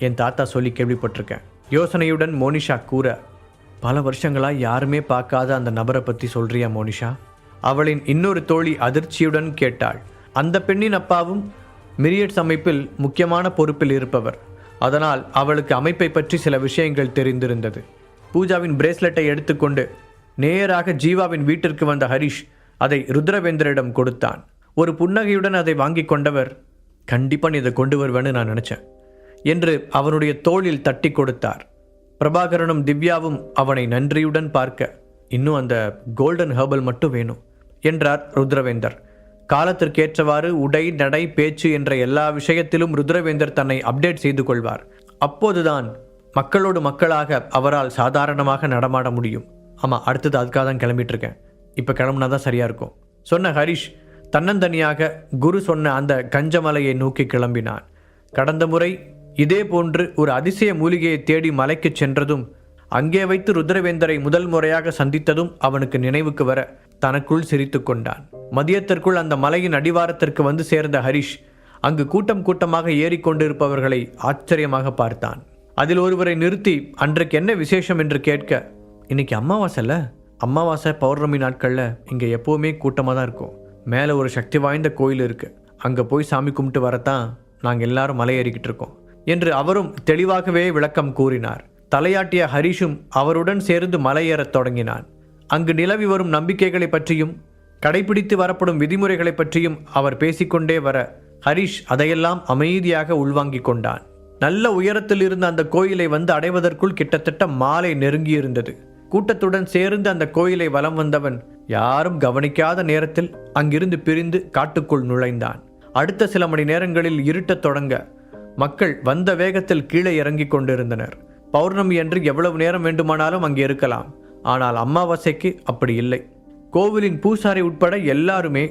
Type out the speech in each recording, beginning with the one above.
என் தாத்தா சொல்லி கேள்விப்பட்டிருக்கேன். யோசனையுடன் மோனிஷா கூற, பல வருஷங்களாக யாருமே பார்க்காத அந்த நபரை பற்றி சொல்றியா மோனிஷா? அவளின் இன்னொரு தோழி அதிர்ச்சியுடன் கேட்டாள். அந்த பெண்ணின் அப்பாவும் மிரியட்ஸ் அமைப்பில் முக்கியமான பொறுப்பில் இருப்பவர். அதனால் அவளுக்கு அமைப்பை பற்றி சில விஷயங்கள் தெரிந்திருந்தது. பூஜாவின் பிரேஸ்லெட்டை எடுத்துக்கொண்டு நேராக ஜீவாவின் வீட்டிற்கு வந்த ஹரிஷ் அதை ருத்ரவேந்தரிடம் கொடுத்தான். ஒரு புன்னகையுடன் அதை வாங்கி கொண்டவர், கண்டிப்பாக நீ இதை கொண்டு வருவேன்னு நான் நினச்சேன் என்று அவனுடைய தோளில் தட்டி கொடுத்தார். பிரபாகரனும் திவ்யாவும் அவனை நன்றியுடன் பார்க்க, இன்னும் அந்த கோல்டன் ஹெர்பல் மட்டும் வேணும் என்றார் ருத்ரவேந்தர். காலத்திற்கேற்றவாறு உடை, நடை, பேச்சு என்ற எல்லா விஷயத்திலும் ருத்ரவேந்தர் தன்னை அப்டேட் செய்து கொள்வார். அப்போதுதான் மக்களோடு மக்களாக அவரால் சாதாரணமாக நடமாட முடியும். ஆமாம், அடுத்தது அதுக்காக தான் கிளம்பிட்டு இருக்கேன். இப்போ கிளம்புனா தான் சரியாக இருக்கும் சொன்ன ஹரிஷ் தன்னந்தனியாக குரு சொன்ன அந்த கஞ்சமலையை நோக்கி கிளம்பினான். கடந்த முறை இதே போன்று ஒரு அதிசய மூலிகையை தேடி மலைக்கு சென்றதும் அங்கே வைத்து ருத்ரவேந்தரை முதல் முறையாக சந்தித்ததும் அவனுக்கு நினைவுக்கு வர தனக்குள் சிரித்து கொண்டான். மதியத்திற்குள் அந்த மலையின் அடிவாரத்திற்கு வந்து சேர்ந்த ஹரிஷ் அங்கு கூட்டம் கூட்டமாக ஏறிக்கொண்டிருப்பவர்களை ஆச்சரியமாக பார்த்தான். அதில் ஒருவரை நிறுத்தி அன்றைக்கு என்ன விசேஷம் என்று கேட்க, இன்னைக்கு அமாவாசைல, அமாவாசை பௌர்ணமி நாட்களில் இங்கே எப்போவுமே கூட்டமாக தான் இருக்கும். மேலே ஒரு சக்தி வாய்ந்த கோயில் இருக்குது, அங்கே போய் சாமி கும்பிட்டு வரத்தான் நாங்கள் எல்லாரும் மலை ஏறிக்கிட்டு இருக்கோம் என்று அவரும் தெளிவாகவே விளக்கம் கூறினார். தலையாட்டிய ஹரிஷும் அவருடன் சேர்ந்து மலையேறத் தொடங்கினான். அங்கு நிலவி வரும் நம்பிக்கைகளை பற்றியும் கடைபிடித்து வரப்படும் விதிமுறைகளை பற்றியும் அவர் பேசிக்கொண்டே வர ஹரிஷ் அதையெல்லாம் அமைதியாக உள்வாங்கிக் கொண்டான். நல்ல உயரத்தில் இருந்த அந்த கோயிலை வந்து அடைவதற்குள் கிட்டத்தட்ட மாலை நெருங்கியிருந்தது. கூட்டத்துடன் சேர்ந்து அந்த கோயிலை வலம் வந்தவன் யாரும் கவனிக்காத நேரத்தில் அங்கிருந்து பிரிந்து காட்டுக்குள் நுழைந்தான். அடுத்த சில மணி நேரங்களில் இருட்டத் தொடங்க மக்கள் வந்த வேகத்தில் கீழே இறங்கிக் கொண்டிருந்தனர். பௌர்ணமி அன்று எவ்வளவு நேரம் வேண்டுமானாலும் அங்கே இருக்கலாம். ஆனால் அமாவாசைக்கு அப்படி இல்லை. கோவிலின் பூசாரி உட்பட எல்லாருமே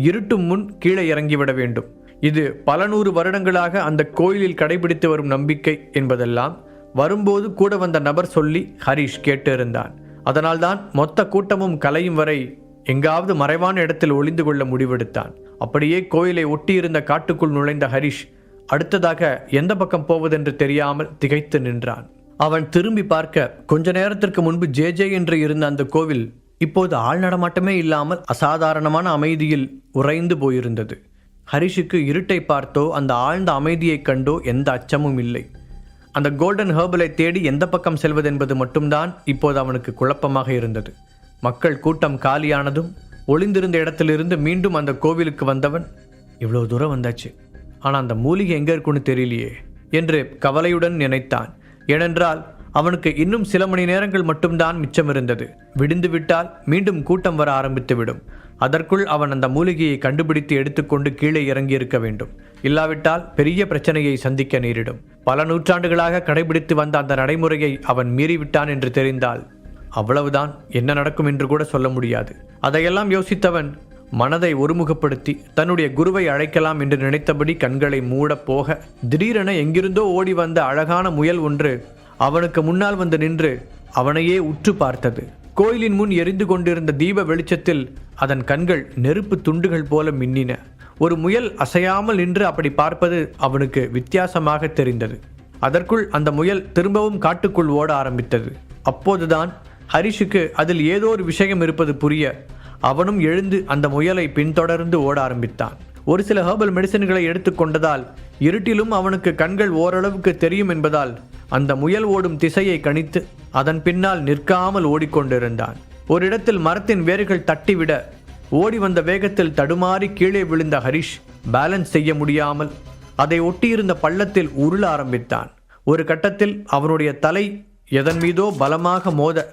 இருட்டும் முன் கீழே இறங்கிவிட வேண்டும். இது பல நூறு வருடங்களாக அந்த கோயிலில் கடைபிடித்து வரும் நம்பிக்கை என்பதெல்லாம் வரும்போது கூட வந்த நபர் சொல்லி ஹரிஷ் கேட்டிருந்தான். அதனால்தான் மொத்த கூட்டமும் கலையும் வரை எங்காவது மறைவான இடத்தில் ஒளிந்து கொள்ள முடிவெடுத்தான். அப்படியே கோயிலை ஒட்டியிருந்த காட்டுக்குள் நுழைந்த ஹரிஷ் அடுத்ததாக எந்த பக்கம் போவதென்று தெரியாமல் திகைத்து நின்றான். அவன் திரும்பி பார்க்க கொஞ்ச நேரத்திற்கு முன்பு ஜே என்று இருந்த அந்த கோவில் இப்போது ஆள் நடமாட்டமே இல்லாமல் அசாதாரணமான அமைதியில் உறைந்து போயிருந்தது. ஹரிஷுக்கு இருட்டை பார்த்தோ அந்த ஆழ்ந்த அமைதியை கண்டோ எந்த அச்சமும் இல்லை. அந்த கோல்டன் ஹெர்பலை தேடி எந்த பக்கம் செல்வதென்பது மட்டும்தான் இப்போது அவனுக்கு குழப்பமாக இருந்தது. மக்கள் கூட்டம் காலியானதும் ஒளிந்திருந்த இடத்திலிருந்து மீண்டும் அந்த கோவிலுக்கு வந்தவன், இவ்வளோ தூரம் வந்தாச்சு, ஆனால் அந்த மூலிகை எங்கே இருக்குன்னு தெரியலையே என்று கவலையுடன் நினைத்தான். ஏனென்றால் அவனுக்கு இன்னும் சில மணி நேரங்கள் மட்டும்தான் மிச்சம் இருந்தது. விடிந்து விட்டால் மீண்டும் கூட்டம் வர ஆரம்பித்துவிடும். அதற்குள் அவன் அந்த மூலிகையை கண்டுபிடித்து எடுத்துக்கொண்டு கீழே இறங்கி இருக்க வேண்டும். இல்லாவிட்டால் பெரிய பிரச்சனையை சந்திக்க நேரிடும். பல நூற்றாண்டுகளாக கடைபிடித்து வந்த அந்த நடைமுறையை அவன் மீறிவிட்டான் என்று தெரிந்தால் அவ்வளவுதான், என்ன நடக்கும் என்று கூட சொல்ல முடியாது. அதையெல்லாம் யோசித்தவன் மனதை ஒருமுகப்படுத்தி தன்னுடைய குருவை அழைக்கலாம் என்று நினைத்தபடி கண்களை மூட போக திடீரென எங்கிருந்தோ ஓடி வந்த அழகான முயல் ஒன்று அவனுக்கு முன்னால் வந்து நின்று அவனையே உற்று பார்த்தது. கோயிலின் முன் எரிந்து கொண்டிருந்த தீப வெளிச்சத்தில் அதன் கண்கள் நெருப்பு துண்டுகள் போல மின்னின. ஒரு முயல் அசையாமல் நின்று அப்படி பார்ப்பது அவனுக்கு வித்தியாசமாக தெரிந்தது. அதற்குள் அந்த முயல் திரும்பவும் காட்டுக்குள் ஓட ஆரம்பித்தது. அப்போதுதான் ஹரிஷுக்கு அதில் ஏதோ ஒரு விஷயம் இருப்பது புரிய அவனும் எழுந்து அந்த முயலை பின்தொடர்ந்து ஓட ஆரம்பித்தான். ஒரு சில ஹெர்பல் மெடிசன்களை எடுத்துக்கொண்டதால் இருட்டிலும் அவனுக்கு கண்கள் ஓரளவுக்கு தெரியும் என்பதால் அந்த முயல் ஓடும் திசையை கணித்து அதன் பின்னால் நிற்காமல் ஓடிக்கொண்டிருந்தான். ஒரு இடத்தில் மரத்தின் வேர்கள் தட்டிவிட ஓடி வந்த வேகத்தில் தடுமாறி கீழே விழுந்த ஹரிஷ் பேலன்ஸ் செய்ய முடியாமல் அதை ஒட்டியிருந்த பள்ளத்தில் உருள ஆரம்பித்தான். ஒரு கட்டத்தில் அவனுடைய தலை எதன் மீதோ பலமாக மோத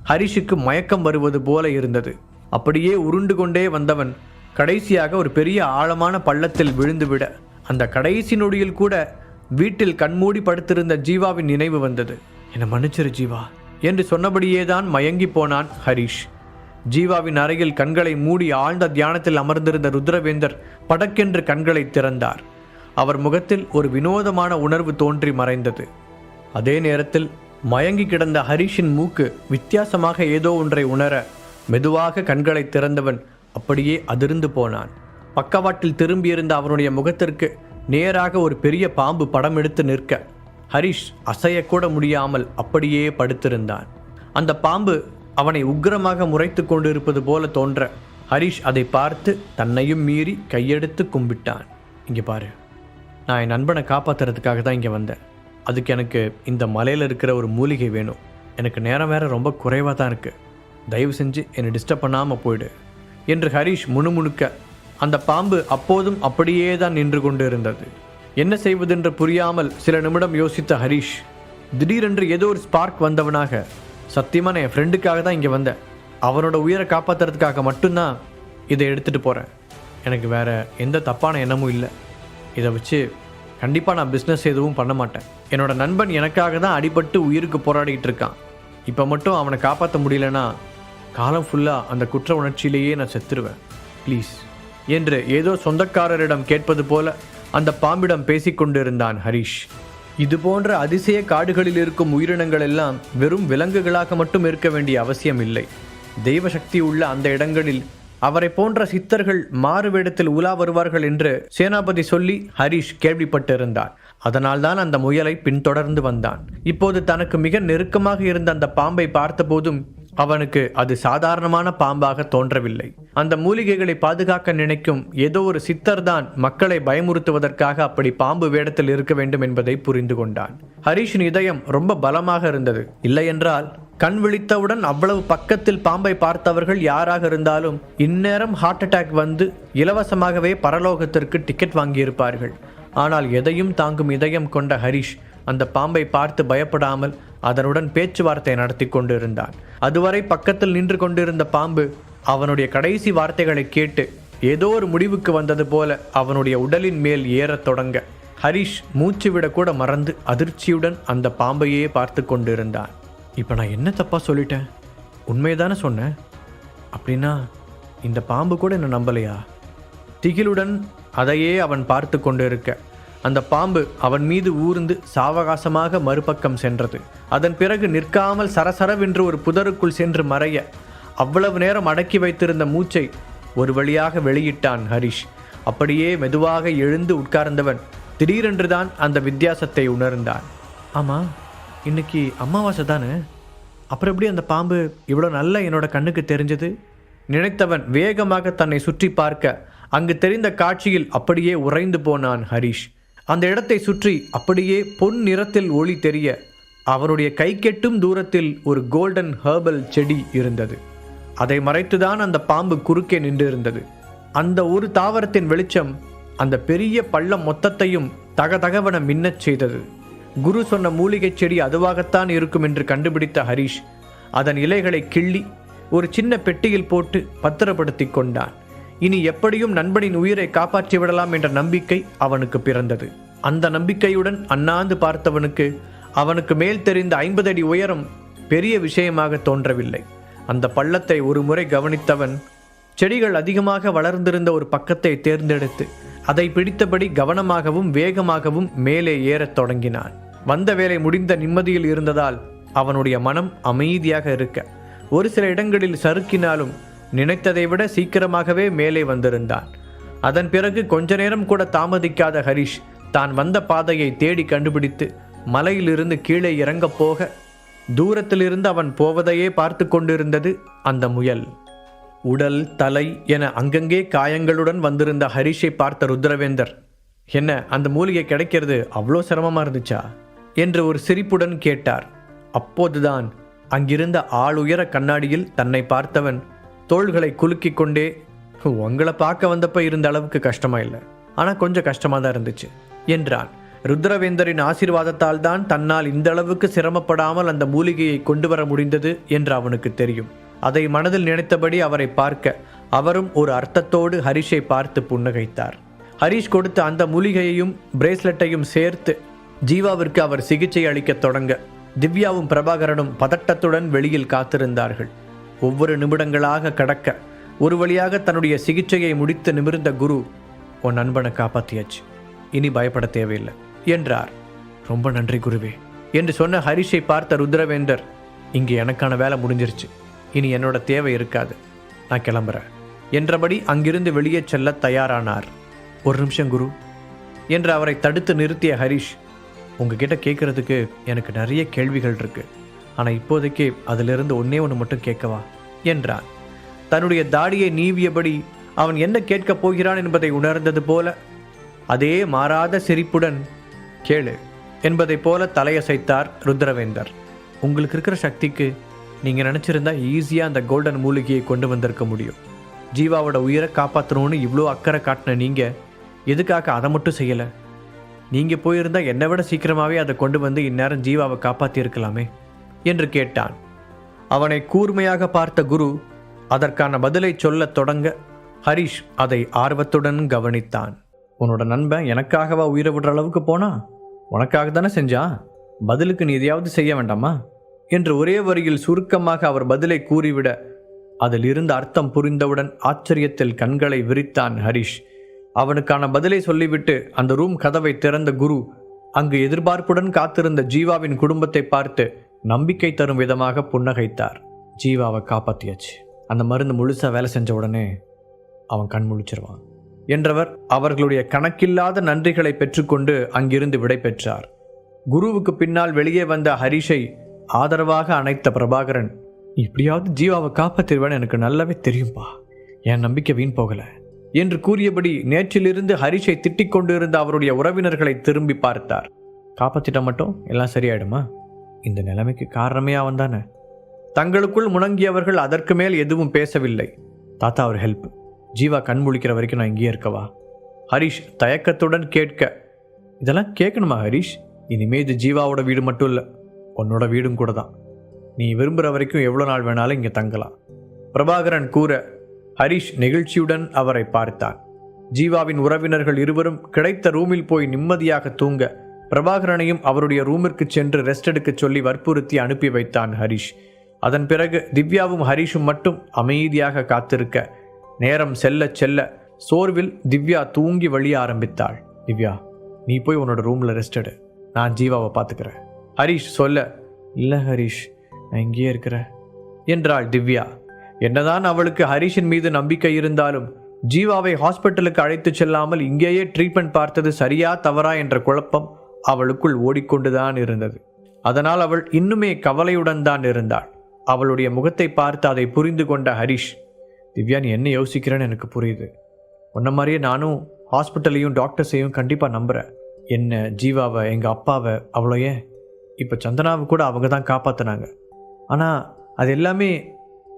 ஹரிஷுக்கு மயக்கம் வருவது போல இருந்தது. அப்படியே உருண்டு கொண்டே வந்தவன் கடைசியாக ஒரு பெரிய ஆழமான பள்ளத்தில் விழுந்துவிட அந்த கடைசி நொடியில் கூட வீட்டில் கண்மூடி படுத்திருந்த ஜீவாவின் நினைவு வந்தது. என்னை மன்னிச்சிரு ஜீவா என்று சொன்னபடியேதான் மயங்கி போனான் ஹரிஷ். ஜீவாவின் அறையில் கண்களை மூடி ஆழ்ந்த தியானத்தில் அமர்ந்திருந்த ருத்ரவேந்தர் படக்கென்று கண்களை திறந்தார். அவர் முகத்தில் ஒரு வினோதமான உணர்வு தோன்றி மறைந்தது. அதே நேரத்தில் மயங்கி கிடந்த ஹரிஷின் மூக்கு வித்தியாசமாக ஏதோ ஒன்றை உணர மெதுவாக கண்களை திறந்தவன் அப்படியே அதிர்ந்து போனான். பக்கவாட்டில் திரும்பியிருந்த அவனுடைய முகத்திற்கு நேராக ஒரு பெரிய பாம்பு படம் எடுத்து நிற்க ஹரிஷ் அசையக்கூட முடியாமல் அப்படியே படுத்திருந்தான். அந்த பாம்பு அவனை உக்கிரமாக முறைத்து கொண்டிருப்பது போல தோன்ற ஹரிஷ் அதை பார்த்து தன்னையும் மீறி கையெடுத்து கும்பிட்டான். இங்கே பாரு, நான் என் நண்பனை காப்பாற்றுறதுக்காக தான் இங்கே வந்தேன். அதுக்கு எனக்கு இந்த மலையில் இருக்கிற ஒரு மூலிகை வேணும். எனக்கு நேரம் வேற ரொம்ப குறைவாக தான் இருக்குது. தயவு செஞ்சு என்னை டிஸ்டர்ப் பண்ணாமல் போயிடு என்று ஹரிஷ் முணுமுணுக்க அந்த பாம்பு அப்போதும் அப்படியே தான் நின்று கொண்டு இருந்தது. என்ன செய்வதென்று புரியாமல் சில நிமிடம் யோசித்த ஹரிஷ் திடீரென்று ஏதோ ஒரு ஸ்பார்க் வந்தவனாக, சத்தியமாக நான் என் ஃப்ரெண்டுக்காக தான் இங்கே வந்தேன். அவனோட உயிரை காப்பாற்றுறதுக்காக மட்டும்தான் இதை எடுத்துகிட்டு போகிறேன். எனக்கு வேறு எந்த தப்பான எண்ணமும் இல்லை. இதை வச்சு கண்டிப்பாக நான் பிஸ்னஸ் எதுவும் பண்ண மாட்டேன். என்னோட நண்பன் எனக்காக தான் அடிபட்டு உயிருக்கு போராடிட்டு இருக்கான். இப்போ மட்டும் அவனை காப்பாற்ற முடியலன்னா காலம் ஃபுல்லாக அந்த குற்ற உணர்ச்சியிலேயே நான் செத்துருவேன். ப்ளீஸ் என்று ஏதோ சொந்தக்காரரிடம் கேட்பது போல அந்த பாம்பிடம் பேசிக்கொண்டிருந்தான் ஹரிஷ். இது போன்ற அதிசய காடுகளில் இருக்கும் உயிரினங்கள் எல்லாம் வெறும் விலங்குகளாக மட்டும் இருக்க வேண்டிய அவசியம் இல்லை. தெய்வ சக்தி உள்ள அந்த இடங்களில் அவரை போன்ற சித்தர்கள் மாறு வேடத்தில் உலா வருவார்கள் என்று சேனாபதி சொல்லி ஹரிஷ் கேள்விப்பட்டிருந்தார். அதனால்தான் அந்த முயலை பின்தொடர்ந்து வந்தான். இப்போது தனக்கு மிக நெருக்கமாக இருந்த அந்த பாம்பை பார்த்தபோதும் அவனுக்கு அது சாதாரணமான பாம்பாக தோன்றவில்லை. அந்த மூலிகைகளை பாதுகாக்க நினைக்கும் ஏதோ ஒரு சித்தர் தான் மக்களை பயமுறுத்துவதற்காக அப்படி பாம்பு வேடத்தில் இருக்க வேண்டும் என்பதை புரிந்து கொண்டான். ஹரிஷின் இதயம் ரொம்ப பலமாக இருந்தது. இல்லையென்றால் கண் விழித்தவுடன் அவ்வளவு பக்கத்தில் பாம்பை பார்த்தவர்கள் யாராக இருந்தாலும் இந்நேரம் ஹார்ட் அட்டாக் வந்து இலவசமாகவே பரலோகத்திற்கு டிக்கெட் வாங்கியிருப்பார்கள். ஆனால் எதையும் தாங்கும் இதயம் கொண்ட ஹரிஷ் அந்த பாம்பை பார்த்து பயப்படாமல் அதனுடன் பேச்சுவார்த்தை நடத்தி கொண்டிருந்தான். அதுவரை பக்கத்தில் நின்று கொண்டிருந்த பாம்பு அவனுடைய கடைசி வார்த்தைகளை கேட்டு ஏதோ ஒரு முடிவுக்கு வந்தது போல அவனுடைய உடலின் மேல் ஏறத் தொடங்க ஹரிஷ் மூச்சு விடக்கூட மறந்து அதிர்ச்சியுடன் அந்த பாம்பையே பார்த்து கொண்டிருந்தான். இப்போ நான் என்ன தப்பாக சொல்லிட்டேன்? உண்மைதானே சொன்னேன்? அப்படின்னா இந்த பாம்பு கூட என்ன நம்பலையா? திகிலுடன் அதையே அவன் பார்த்து கொண்டிருக்க அந்த பாம்பு அவன் மீது ஊர்ந்து சாவகாசமாக மறுபக்கம் சென்றது. அதன் பிறகு நிற்காமல் சரசரவென்று ஒரு புதருக்குள் சென்று மறைய அவ்வளவு நேரம் அடக்கி வைத்திருந்த மூச்சை ஒரு வழியாக வெளியிட்டான் ஹரிஷ். அப்படியே மெதுவாக எழுந்து உட்கார்ந்தவன் திடீரென்றுதான் அந்த வித்தியாசத்தை உணர்ந்தான். ஆமாம், இன்னைக்கு அமாவாசை தானே, அப்புறம் எப்படி அந்த பாம்பு இவ்வளோ நல்லா என்னோட கண்ணுக்கு தெரிஞ்சது நினைத்தவன் வேகமாக தன்னை சுற்றி பார்க்க அங்கு தெரிந்த காட்சியில் அப்படியே உறைந்து போனான் ஹரிஷ். அந்த இடத்தை சுற்றி அப்படியே பொன் நிறத்தில் ஒளி தெரிய அவனுடைய கை கெட்டும் தூரத்தில் ஒரு கோல்டன் ஹெர்பல் செடி இருந்தது. அதை மறைத்துதான் அந்த பாம்பு குறுக்கே நின்றிருந்தது. அந்த ஒரு தாவரத்தின் வெளிச்சம் அந்த பெரிய பள்ளம் மொத்தத்தையும் தகதகவன மின்னச் செய்தது. குரு சொன்ன மூலிகை செடி அதுவாகத்தான் இருக்கும் என்று கண்டுபிடித்த ஹரிஷ் அதன் இலைகளை கிள்ளி ஒரு சின்ன பெட்டியில் போட்டு பத்திரப்படுத்தி கொண்டான். இனி எப்படியும் நண்பனின் உயிரை காப்பாற்றி விடலாம் என்ற நம்பிக்கை அவனுக்கு பிறந்தது. அந்த நம்பிக்கையுடன் அண்ணாந்து பார்த்தவனுக்கு அவனுக்கு மேல் தெரிந்த 50 அடி உயரம் பெரிய விஷயமாக தோன்றவில்லை. அந்த பள்ளத்தை ஒரு முறை கவனித்தவன் செடிகள் அதிகமாக வளர்ந்திருந்த ஒரு பக்கத்தை தேர்ந்தெடுத்து அதை பிடித்தபடி கவனமாகவும் வேகமாகவும் மேலே ஏறத் தொடங்கினான். வந்த வேலை முடிந்த நிம்மதியில் இருந்ததால் அவனுடைய மனம் அமைதியாக இருக்க ஒரு சில இடங்களில் சறுக்கினாலும் நினைத்ததை விட சீக்கிரமாகவே மேலே வந்திருந்தான். அதன் பிறகு கொஞ்ச நேரம் கூட தாமதிக்காத ஹரிஷ் தான் வந்த பாதையை தேடி கண்டுபிடித்து மலையிலிருந்து கீழே இறங்கப் போக தூரத்திலிருந்து அவன் போவதையே பார்த்து கொண்டிருந்தது அந்த முயல். உடல், தலை என அங்கங்கே காயங்களுடன் வந்திருந்த ஹரிஷை பார்த்த ருத்ரவேந்தர், என்ன அந்த மூலிகை கிடைக்கிறது அவ்வளோ சிரமமாக இருந்துச்சா என்று ஒரு சிரிப்புடன் கேட்டார். அப்போதுதான் அங்கிருந்த ஆளுயர கண்ணாடியில் தன்னை பார்த்தவன் தோள்களை குலுக்கிக் கொண்டே, உங்களை பார்க்க வந்தப்ப இருந்த அளவுக்கு கஷ்டமா இல்லை, ஆனால் கொஞ்சம் கஷ்டமாக தான் இருந்துச்சு என்றான். ருத்ரவேந்தரின் ஆசீர்வாதத்தால் தான் தன்னால் இந்த அளவுக்கு சிரமப்படாமல் அந்த மூலிகையை கொண்டு வர முடிந்தது என்று அவனுக்கு தெரியும். அதை மனதில் நினைத்தபடி அவரை பார்க்க அவரும் ஒரு அர்த்தத்தோடு ஹரிஷை பார்த்து புன்னகைத்தார். ஹரிஷ் கொடுத்த அந்த மூலிகையையும் பிரேஸ்லெட்டையும் சேர்த்து ஜீவாவிற்கு அவர் சிகிச்சை அளிக்கத் தொடங்க திவ்யாவும் பிரபாகரனும் பதட்டத்துடன் வெளியில் காத்திருந்தார்கள். ஒவ்வொரு நிமிடங்களாக கடக்க ஒரு வழியாக தன்னுடைய சிகிச்சையை முடித்து நிமிர்ந்த குரு, உன் நண்பனை காப்பாத்தியாச்சு, இனி பயப்பட தேவையில்லை என்றார். ரொம்ப நன்றி குருவே என்று சொன்ன ஹரிஷை பார்த்த ருத்ரவேந்தர், இங்கே எனக்கான வேலை முடிஞ்சிருச்சு, இனி என்னோட தேவை இருக்காது, நான் கிளம்புறேன் என்றபடி அங்கிருந்து வெளியே செல்ல தயாரானார். ஒரு நிமிஷம் குரு என்று அவரை தடுத்து நிறுத்திய ஹரிஷ், உங்ககிட்ட கேட்குறதுக்கு எனக்கு நிறைய கேள்விகள் இருக்கு. ஆனால் இப்போதைக்கு அதிலிருந்து ஒன்று மட்டும் கேட்கவா என்றான். தன்னுடைய தாடியை நீவியபடி அவன் என்ன கேட்கப் போகிறான் என்பதை உணர்ந்தது போல அதே மாறாத சிரிப்புடன் கேளு என்பதைப் போல தலையசைத்தார் ருத்ரவேந்தர். உங்களுக்கு இருக்கிற சக்திக்கு நீங்கள் நினச்சிருந்தா ஈஸியாக அந்த கோல்டன் மூலிகையை கொண்டு வந்திருக்க முடியும். ஜீவாவோட உயிரை காப்பாற்றணும்னு இவ்வளோ அக்கறை காட்டின நீங்கள் எதுக்காக அதை மட்டும் செய்யலை? நீங்கள் போயிருந்தால் என்னை விட சீக்கிரமாகவே அதை கொண்டு வந்து இந்நேரம் ஜீவாவை காப்பாற்றியிருக்கலாமே என்று கேட்டான். அவனை கூர்மையாக பார்த்த குரு அதற்கான பதிலை சொல்லத் தொடங்க ஹரிஷ் அதை ஆர்வத்துடன் கவனித்தான். உன்னோட நண்பன் எனக்காகவா உயிரை விடுற அளவுக்கு போனா? உனக்காக தானே செஞ்சான். பதிலுக்கு நீ எதையாவது செய்ய வேண்டாமா என்று ஒரே வரியில் சுருக்கமாக அவர் பதிலை கூறிவிட அதில் இருந்த அர்த்தம் புரிந்தவுடன் ஆச்சரியத்தில் கண்களை விரித்தான் ஹரிஷ். அவனுக்கான பதிலை சொல்லிவிட்டு அந்த ரூம் கதவை திறந்த குரு அங்கு எதிர்பார்ப்புடன் காத்திருந்த ஜீவாவின் குடும்பத்தை பார்த்து நம்பிக்கை தரும் விதமாக புன்னகைத்தார். ஜீவாவை காப்பாற்றியாச்சு. அந்த மருந்து முழுசாக வேலை செஞ்ச உடனே அவன் கண் முழிச்சிருவான் என்றவர் அவர்களுடைய கணக்கில்லாத நன்றிகளை பெற்றுக்கொண்டு அங்கிருந்து விடை பெற்றார். குருவுக்கு பின்னால் வெளியே வந்த ஹரிஷை ஆதரவாக அணைத்த பிரபாகரன், இப்படியாவது ஜீவாவை காப்பாற்றிடுவேன்னு எனக்கு நல்லாவே தெரியும்பா, என் நம்பிக்கை வீண் போகலை என்று கூறியபடி நேற்றிலிருந்து ஹரிஷை திட்டிக் கொண்டிருந்த அவருடைய உறவினர்களை திரும்பி பார்த்தார். காப்பாற்றிட்ட மட்டும் எல்லாம் சரியாயிடுமா? இந்த நிலைமைக்கு காரணமே அவன் தானே. தங்களுக்குள் முணங்கியவர்கள் அதற்கு மேல் எதுவும் பேசவில்லை. தாத்தா ஒரு ஹெல்ப், ஜீவா கண் முழிக்கிற வரைக்கும் நான் இங்கேயே இருக்கவா? ஹரிஷ் தயக்கத்துடன் கேட்க, இதெல்லாம் கேட்கணுமா ஹரிஷ்? இனிமே இது ஜீவாவோட வீடு மட்டும் இல்லை, உன்னோட வீடும் கூட தான். நீ விரும்புகிற வரைக்கும் எவ்வளோ நாள் வேணாலும் இங்கே தங்கலாம் பிரபாகரன் கூற ஹரிஷ் நெகிழ்ச்சியுடன் அவரை பார்த்தான். ஜீவாவின் உறவினர்கள் இருவரும் கிடைத்த ரூமில் போய் நிம்மதியாக தூங்க பிரபாகரனையும் அவருடைய ரூமிற்கு சென்று ரெஸ்ட் எடுக்க சொல்லி வற்புறுத்தி அனுப்பி வைத்தான் ஹரிஷ். அதன் பிறகு திவ்யாவும் ஹரிஷும் மட்டும் அமைதியாக காத்திருக்க நேரம் செல்ல செல்ல சோர்வில் திவ்யா தூங்கி வழிய ஆரம்பித்தாள். திவ்யா, நீ போய் உன்னோட ரூமில் ரெஸ்ட் எடு, நான் ஜீவாவை பார்த்துக்கிறேன் ஹரிஷ் சொல்ல, இல்லை ஹரிஷ், நான் இங்கேயே இருக்கிறேன் என்றாள் திவ்யா. என்னதான் அவளுக்கு ஹரிஷின் மீது நம்பிக்கை இருந்தாலும் ஜீவாவை ஹாஸ்பிட்டலுக்கு அழைத்து செல்லாமல் இங்கேயே ட்ரீட்மெண்ட் பார்த்தது சரியா தவறா என்ற குழப்பம் அவளுக்குள் ஓடிக்கொண்டுதான் இருந்தது. அதனால் அவள் இன்னுமே கவலையுடன் தான் இருந்தாள். அவளுடைய முகத்தை பார்த்து அதை புரிந்து கொண்ட ஹரிஷ், திவ்யா நீ என்ன யோசிக்கிறேன்னு எனக்கு புரியுது. உன்ன மாதிரியே நானும் ஹாஸ்பிட்டலையும் டாக்டர்ஸையும் கண்டிப்பாக நம்புகிறேன். என்ன, ஜீவாவை, எங்கள் அப்பாவை, அவ்வளோ ஏன் இப்போ சந்தனாவை கூட அவங்க தான் காப்பாற்றினாங்க. ஆனால் அது எல்லாமே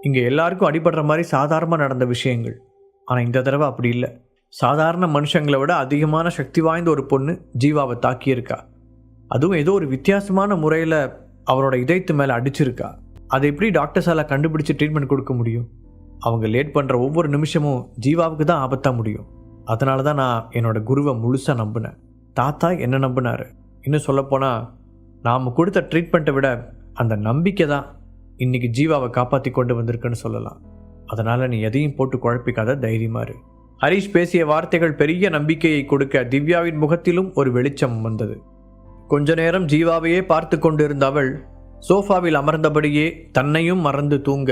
இங்கே எல்லாருக்கும் அடிபடுற மாதிரி சாதாரணமாக நடந்த விஷயங்கள். ஆனால் இந்த தடவை அப்படி இல்லை. சாதாரண மனுஷங்களை விட அதிகமான சக்தி வாய்ந்த ஒரு பொண்ணு ஜீவாவை தாக்கியிருக்கா. அதுவும் ஏதோ ஒரு வித்தியாசமான முறையில் அவரோட இதயத்து மேலே அடிச்சிருக்கா. அதை எப்படி டாக்டர்ஸால் கண்டுபிடிச்சி ட்ரீட்மெண்ட் கொடுக்க முடியும்? அவங்க லேட் பண்ணுற ஒவ்வொரு நிமிஷமும் ஜீவாவுக்கு தான் ஆபத்தாக முடியும். அதனால தான் நான் என்னோட குருவை முழுசாக நம்பினேன். தாத்தா என்ன நம்பினார். இன்னும் சொல்லப்போனால் நாம் கொடுத்த ட்ரீட்மெண்ட்டை விட அந்த நம்பிக்கை தான் இன்றைக்கி ஜீவாவை காப்பாற்றி கொண்டு வந்திருக்குன்னு சொல்லலாம். அதனால் நீ எதையும் போட்டு குழப்பிக்காத, தைரியமாறு. ஹரிஷ் பேசிய வார்த்தைகள் பெரிய நம்பிக்கையை கொடுக்க திவ்யாவின் முகத்திலும் ஒரு வெளிச்சம் வந்தது. கொஞ்ச நேரம் ஜீவாவையே பார்த்து கொண்டிருந்த அவள் சோஃபாவில் அமர்ந்தபடியே தன்னையும் மறந்து தூங்க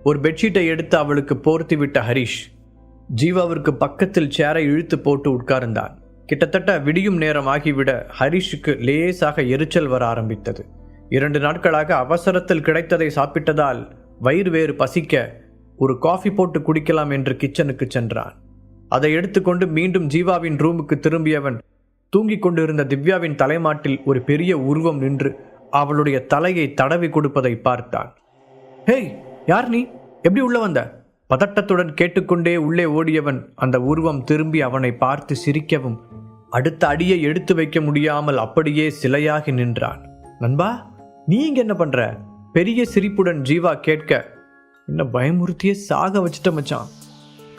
ஒரு பெட்ஷீட்டை எடுத்து அவளுக்கு போர்த்தி விட்ட ஹரிஷ் ஜீவாவிற்கு பக்கத்தில் சேரை இழுத்து போட்டு உட்கார்ந்தான். கிட்டத்தட்ட விடியும் நேரம் ஆகிவிட ஹரிஷுக்கு லேசாக எரிச்சல் வர ஆரம்பித்தது. 2 நாட்களாக அவசரத்தில் கிடைத்ததை சாப்பிட்டதால் வயிறு வேறு பசிக்க ஒரு காஃபி போட்டு குடிக்கலாம் என்று கிச்சனுக்கு சென்றான். அதை எடுத்துக்கொண்டு மீண்டும் ஜீவாவின் ரூமுக்கு திரும்பியவன் தூங்கிக் கொண்டிருந்த திவ்யாவின் தலைமாட்டில் ஒரு பெரிய உருவம் நின்று அவளுடைய தலையை தடவி கொடுப்பதை பார்த்தான். ஹேய், யார் நீ? எப்படி உள்ள வந்த? பதட்டத்துடன் கேட்டுக்கொண்டே உள்ளே ஓடியவன் அந்த உருவம் திரும்பி அவனை பார்த்து சிரிக்கவும் அடுத்த அடியை எடுத்து வைக்க முடியாமல் அப்படியே சிலையாகி நின்றான். நண்பா, நீ இங்க என்ன பண்ற? பெரிய சிரிப்புடன் ஜீவா கேட்க, என்ன பயமுறுத்தியே சாக வச்சிட்ட மச்சான்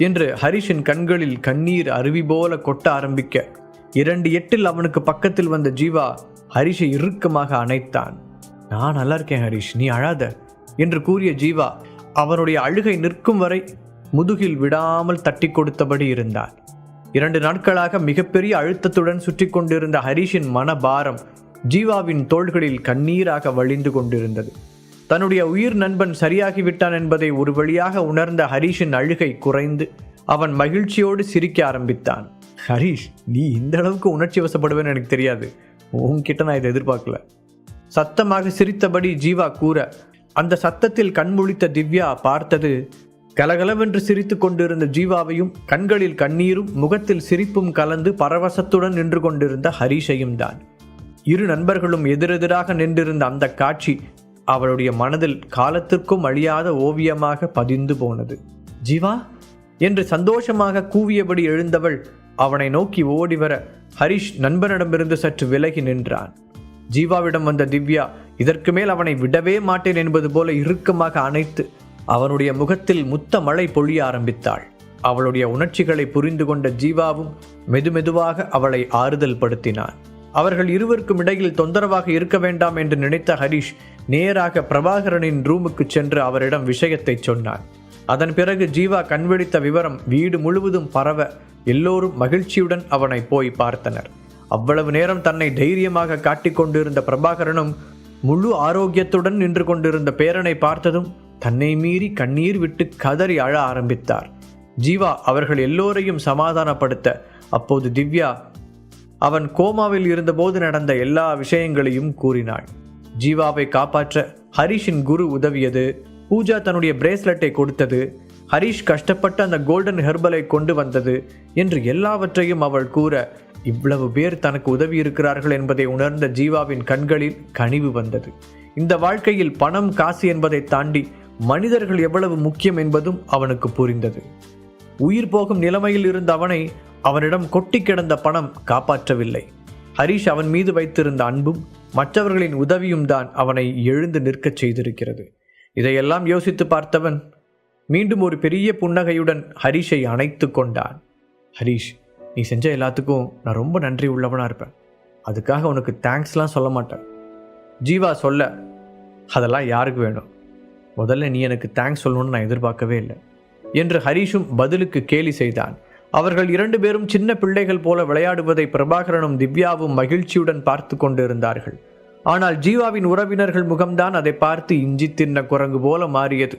என்று ஹரிஷின் கண்களில் கண்ணீர் அருவி போல கொட்ட ஆரம்பிக்க 2 எட்டில் அவனுக்கு பக்கத்தில் வந்த ஜீவா ஹரிஷை இறுக்கமாக அணைத்தான். நான் நல்லா இருக்கேன் ஹரிஷ், நீ அழாத என்று கூறிய ஜீவா அவனுடைய அழுகை நிற்கும் வரை முதுகில் விடாமல் தட்டி கொடுத்தபடி இருந்தான். 2 நாட்களாக மிகப்பெரிய அழுத்தத்துடன் சுற்றி கொண்டிருந்த ஹரிஷின் மனபாரம் ஜீவாவின் தோள்களில் கண்ணீராக வழிந்து கொண்டிருந்தது. தன்னுடைய உயிர் நண்பன் சரியாகிவிட்டான் என்பதை ஒரு வழியாக உணர்ந்த ஹரிஷின் அழுகை குறைந்து அவன் மகிழ்ச்சியோடு சிரிக்க ஆரம்பித்தான். ஹரிஷ், நீ இந்த அளவுக்கு உணர்ச்சி வசப்படுவேன்னு எனக்கு தெரியாது. உன்கிட்ட நான் இதை எதிர்பார்க்கல. சத்தமாக சிரித்தபடி ஜீவா கூற, அந்த சத்தத்தில் கண்முழித்த திவ்யா பார்த்தது கலகலவென்று சிரித்து கொண்டிருந்த ஜீவாவையும் கண்களில் கண்ணீரும் முகத்தில் சிரிப்பும் கலந்து பரவசத்துடன் நின்று கொண்டிருந்த ஹரிஷையும் தான். இரு நண்பர்களும் எதிரெதிராக நின்றிருந்த அந்த காட்சி அவளுடைய மனதில் காலத்திற்கும் அழியாத ஓவியமாக பதிந்து போனது. ஜீவா என்று சந்தோஷமாக கூவியபடி எழுந்தவள் அவனை நோக்கி ஓடிவர ஹரிஷ் நண்பனிடமிருந்து சற்று விலகி நின்றான். ஜீவாவிடம் வந்த திவ்யா இதற்கு மேல் அவனை விடவே மாட்டேன் என்பது போல இறுக்கமாக அணைத்து அவனுடைய முகத்தில் முத்த மழை பொழிய ஆரம்பித்தாள். அவளுடைய உணர்ச்சிகளை புரிந்து கொண்ட ஜீவாவும் மெதுமெதுவாக அவளை ஆறுதல் படுத்தினான். அவர்கள் இருவருக்கும் இடையில் தொந்தரவாக இருக்க வேண்டாம் என்று நினைத்த ஹரிஷ் நேராக பிரபாகரனின் ரூமுக்கு சென்று அவரிடம் விஷயத்தை சொன்னான். அதன் பிறகு ஜீவா கண்விழித்த விவரம் வீடு முழுவதும் பரவ எல்லோரும் மகிழ்ச்சியுடன் அவனை போய் பார்த்தனர். அவ்வளவு நேரம் தன்னை தைரியமாக காட்டிக் கொண்டிருந்த பிரபாகரனும் முழு ஆரோக்கியத்துடன் நின்று கொண்டிருந்த பேரனை பார்த்ததும் தன்னை மீறி கண்ணீர் விட்டு கதறி அழ ஆரம்பித்தார். ஜீவா அவர்கள் எல்லோரையும் சமாதானப்படுத்த அப்போது திவ்யா அவன் கோமாவில் இருந்தபோது நடந்த எல்லா விஷயங்களையும் கூறினாள். ஜீவாவை காப்பாற்ற ஹரிஷின் குரு உதவியது, பூஜா தன்னுடைய பிரேஸ்லெட்டை கொடுத்தது, ஹரிஷ் கஷ்டப்பட்டு அந்த கோல்டன் ஹெர்பலை கொண்டு வந்தது என்று எல்லாவற்றையும் அவள் கூற இவ்வளவு பேர் தனக்கு உதவி இருக்கிறார்கள் என்பதை உணர்ந்த ஜீவாவின் கண்களில் கனிவு வந்தது. இந்த வாழ்க்கையில் பணம் காசு என்பதை தாண்டி மனிதர்கள் எவ்வளவு முக்கியம் என்பதும் அவனுக்கு புரிந்தது. உயிர் போகும் நிலைமையில் இருந்த அவனை அவனிடம் கொட்டி கிடந்த பணம் காப்பாற்றவில்லை. ஹரிஷ் அவன் மீது வைத்திருந்த அன்பும் மற்றவர்களின் உதவியும் தான் அவனை எழுந்து நிற்கச் செய்திருக்கிறது. இதையெல்லாம் யோசித்து பார்த்தவன் மீண்டும் ஒரு பெரிய புன்னகையுடன் ஹரிஷை அணைத்து கொண்டான். ஹரிஷ், நீ செஞ்ச எல்லாத்துக்கும் நான் ரொம்ப நன்றி உள்ளவனா இருப்பேன். அதுக்காக உனக்கு தேங்க்ஸ்லாம் சொல்ல மாட்டேன். ஜீவா சொல்ல, அதெல்லாம் யாருக்கு வேணும்? முதல்ல நீ எனக்கு தேங்க்ஸ் சொல்லணும்னு நான் எதிர்பார்க்கவே இல்லை என்று ஹரிஷும் பதிலுக்கு கேலி செய்தான். அவர்கள் இரண்டு பேரும் சின்ன பிள்ளைகள் போல விளையாடுவதை பிரபாகரனும் திவ்யாவும் மகிழ்ச்சியுடன் பார்த்து கொண்டிருந்தார்கள். ஆனால் ஜீவாவின் உறவினர்கள் முகம்தான் அதை பார்த்து இஞ்சி தின்ன குரங்கு போல மாறியது.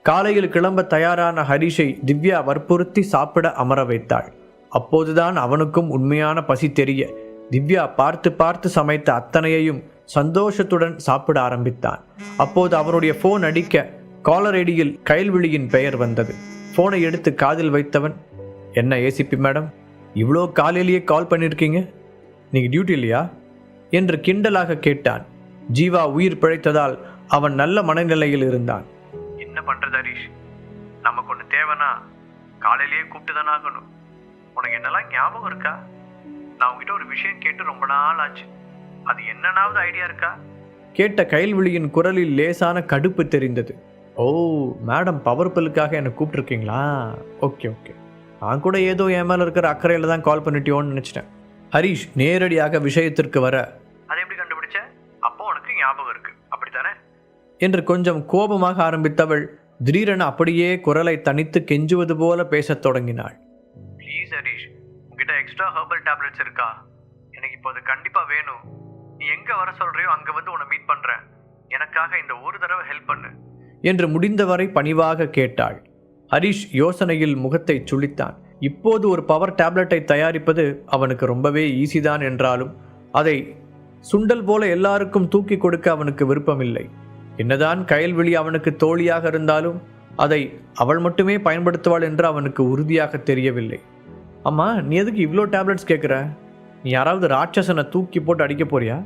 காலையில் கிளம்ப தயாரான ஹரிஷை திவ்யா வற்புறுத்தி சாப்பிட அமர வைத்தாள். அப்போதுதான் அவனுக்கும் உண்மையான பசி தெரிய திவ்யா பார்த்து பார்த்து சமைத்த அத்தனையையும் சந்தோஷத்துடன் சாப்பிட ஆரம்பித்தான். அப்போது அவனுடைய போன் அடிக்க காலர் ஐடியில் கயல்விழியின் பெயர் வந்தது. போனை எடுத்து காதில் வைத்தவன், என்ன ஏசிபி மேடம், இவ்வளோ காலையிலேயே கால் பண்ணியிருக்கீங்க, நீங்கள் டியூட்டி இல்லையா என்று கிண்டலாக கேட்டான். ஜீவா உயிர் பிழைத்ததால் அவன் நல்ல மனநிலையில் இருந்தான். என்ன பண்ணுறது ஹரிஷ், நமக்கு ஒன்று தேவைன்னா காலையிலேயே கூப்பிட்டு தானே ஆகணும். உனக்கு என்னெல்லாம் ஞாபகம் இருக்கா? நான் உங்ககிட்ட ஒரு விஷயம் கேட்டு ரொம்ப நாள் ஆச்சு. அது என்னன்னாவது ஐடியா இருக்கா? கேட்ட கயல்விழியின் குரலில் லேசான கடுப்பு தெரிந்தது. ஓ மேடம், பவர்ஃபுல்லுக்காக என்னை கூப்பிட்டுருக்கீங்களா? ஓகே ஓகே, நான் கூட ஏதோ என் மேலே இருக்கிற அக்கறையில் தான் கால் பண்ணிட்டியோன்னு நினச்சிட்டேன். ஹரிஷ் நேரடியாக விஷயத்திற்கு வர, அதை எப்படி கண்டுபிடிச்ச? அப்போ உனக்கு ஞாபகம் இருக்கு அப்படித்தானே என்று கொஞ்சம் கோபமாக ஆரம்பித்தவள் திடீரென அப்படியே குரலை தனித்து கெஞ்சுவது போல பேசத் தொடங்கினாள். ப்ளீஸ் ஹரிஷ், உங்ககிட்ட எக்ஸ்ட்ரா ஹெர்பல் டேப்லெட்ஸ் இருக்கா? எனக்கு இப்போ அது கண்டிப்பாக வேணும். நீ எங்கே வர சொல்கிறியோ அங்கே வந்து உன்னை மீட் பண்ணுறேன். எனக்காக இந்த ஒரு தடவை ஹெல்ப் பண்ணு என்று முடிந்தவரை பணிவாக கேட்டாள். ஹரிஷ் யோசனையில் முகத்தை சுளித்தான். இப்போது ஒரு பவர் டேப்லெட்டை தயாரிப்பது அவனுக்கு ரொம்பவே ஈஸிதான் என்றாலும் அதை சுண்டல் போல எல்லாருக்கும் தூக்கி கொடுக்க அவனுக்கு விருப்பமில்லை. என்னதான் கயல்விழி அவனுக்கு தோழியாக இருந்தாலும் அதை அவள் மட்டுமே பயன்படுத்துவாள் என்று அவனுக்கு உறுதியாக தெரியவில்லை. அம்மா, நீ எதுக்கு இவ்வளோ டேப்லெட்ஸ் கேட்குற? நீ யாராவது ராட்சசனை தூக்கி போட்டு அடிக்க போறியா?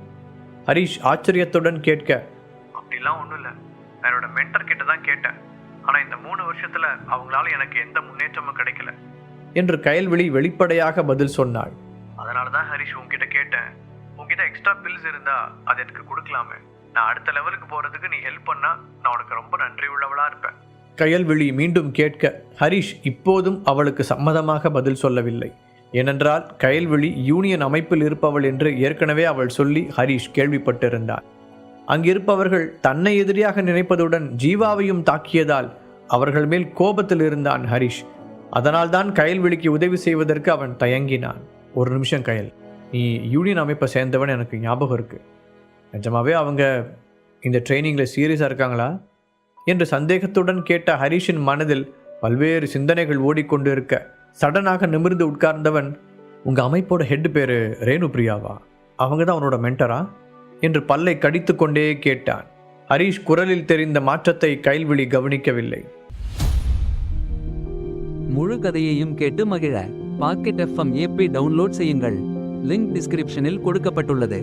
ஹரிஷ் ஆச்சரியத்துடன் கேட்க, அப்படிலாம் ஒன்றும் இல்லை, என்னோட மென்டர் கிட்ட தான் கேட்டேன். ஆனால் இந்த 3 வருஷத்தில் அவங்களால எனக்கு எந்த முன்னேற்றமும் கிடைக்கல என்று கயல்விழி வெளிப்படையாக பதில் சொன்னாள். அதனால தான் ஹரிஷ் உங்ககிட்ட கேட்டேன். உங்ககிட்ட எக்ஸ்ட்ரா பில்ஸ் இருந்தா அது எனக்கு கொடுக்கலாமே. நான் அடுத்த லெவலுக்கு போகிறதுக்கு நீ ஹெல்ப் பண்ணா நான் உனக்கு ரொம்ப நன்றி உள்ளவளாக இருப்பேன். கயல்விழி மீண்டும் கேட்க ஹரிஷ் இப்போதும் அவளுக்கு சம்மதமாக பதில் சொல்லவில்லை. ஏனென்றால் கயல்விழி யூனியன் அமைப்பில் இருப்பவள் என்று ஏற்கனவே அவள் சொல்லி ஹரிஷ் கேள்விப்பட்டிருந்தார். அங்கிருப்பவர்கள் தன்னை எதிரியாக நினைப்பதுடன் ஜீவாவையும் தாக்கியதால் அவர்கள் மேல் கோபத்தில் இருந்தான் ஹரிஷ். அதனால்தான் கயல்விழிக்கு உதவி செய்வதற்கு அவன் தயங்கினான். ஒரு நிமிஷம் கயல், நீ யூனியன் அமைப்பை சேர்ந்தவன் எனக்கு ஞாபகம் இருக்கு. நிஜமாவே அவங்க இந்த ட்ரைனிங்கில் சீரியஸாக இருக்காங்களா என்று சந்தேகத்துடன் கேட்ட ஹரிஷின் மனதில் பல்வேறு சிந்தனைகள் ஓடிக்கொண்டு இருக்க சடனாக நிமிர்ந்து உட்கார்ந்தவன், உங்கள் அமைப்போட ஹெட் பேர் ரேணு பிரியாவா அவங்க தான் அவனோட மென்டரா என்று பல்லை கடித்துக்கொண்டே கேட்டான். ஹரீஷ் குரலில் தெரிந்த மாற்றத்தை கைல்விழி கவனிக்கவில்லை. முழு கதையையும் கேட்டு மகிழ பாக்கெட் FM ஆப்பை டவுன்லோட் செய்யுங்கள். லிங்க் டிஸ்கிரிப்ஷனில் கொடுக்கப்பட்டுள்ளது.